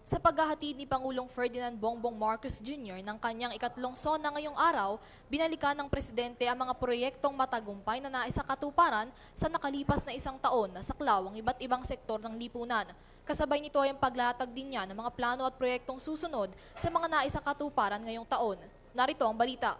Sa paghahatid ni Pangulong Ferdinand Bongbong Marcos Jr. ng kanyang ikatlong SONA ngayong araw, binalikan ng Presidente ang mga proyektong matagumpay na naisakatuparan sa nakalipas na isang taon na saklaw ang iba't ibang sektor ng lipunan. Kasabay nito ay ang paglatag din niya ng mga plano at proyektong susunod sa mga naisakatuparan ngayong taon. Narito ang balita.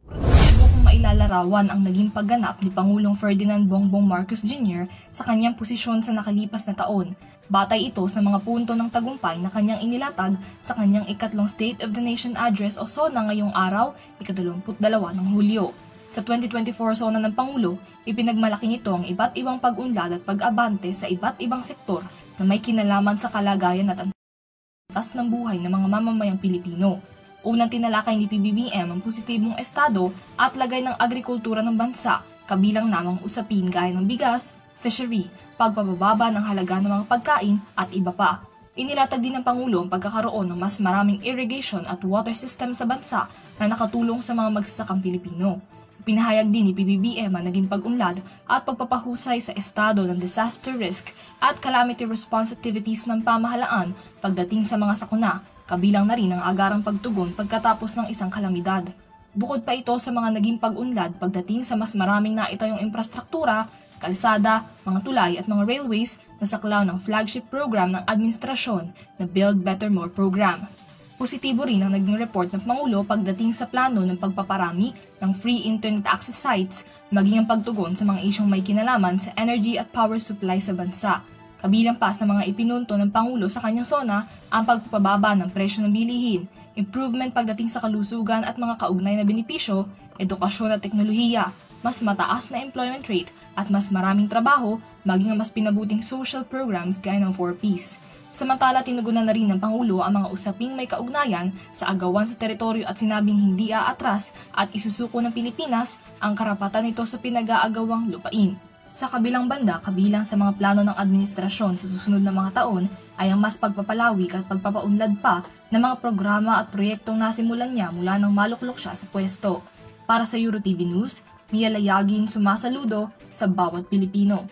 Kung mailalarawan ang naging pagganap ni Pangulong Ferdinand Bongbong Marcos Jr. sa kanyang posisyon sa nakalipas na taon. Batay ito sa mga punto ng tagumpay na kanyang inilatag sa kanyang ikatlong State of the Nation Address o SONA ngayong araw, ika-22 ng Hulyo. Sa 2024 SONA ng Pangulo, ipinagmalaki nito ang iba't ibang pag-unlad at pag-abante sa iba't ibang sektor na may kinalaman sa kalagayan at antas ng buhay ng mga mamamayang Pilipino. Unang tinalakay ni PBBM ang positibong estado at lagay ng agrikultura ng bansa, kabilang namang usapin gaya ng bigas, fishery, pagpapababa ng halaga ng mga pagkain at iba pa. Inilatag din ng Pangulo ang pagkakaroon ng mas maraming irrigation at water system sa bansa na nakatulong sa mga magsasakang Pilipino. Pinahayag din ni PBBM ang naging pag-unlad at pagpapahusay sa estado ng disaster risk at calamity response activities ng pamahalaan pagdating sa mga sakuna, kabilang na rin ang agarang pagtugon pagkatapos ng isang kalamidad. Bukod pa ito sa mga naging pag-unlad pagdating sa mas maraming naitayong infrastruktura, kalsada, mga tulay at mga railways na saklaw ng flagship program ng administrasyon na Build Better More program. Positibo rin ang naging report ng Pangulo pagdating sa plano ng pagpaparami ng free internet access sites, maging ang pagtugon sa mga isyong may kinalaman sa energy at power supply sa bansa. Kabilang pa sa mga ipinunto ng Pangulo sa kanyang SONA ang pagpapababa ng presyo ng bilihin, improvement pagdating sa kalusugan at mga kaugnay na benepisyo, edukasyon at teknolohiya, mas mataas na employment rate at mas maraming trabaho, maging ang mas pinabuting social programs gaya ng 4Ps. Samantala, tinugunan na rin ng Pangulo ang mga usaping may kaugnayan sa agawan sa teritoryo at sinabing hindi aatras at isusuko ng Pilipinas ang karapatan nito sa pinag-aagawang lupain. Sa kabilang banda, kabilang sa mga plano ng administrasyon sa susunod na mga taon ay ang mas pagpapalawig at pagpapaunlad pa ng mga programa at proyektong nasimulan niya mula nang maluklok siya sa pwesto. Para sa EuroTV News, Mia Layagin sumasaludo sa bawat Pilipino.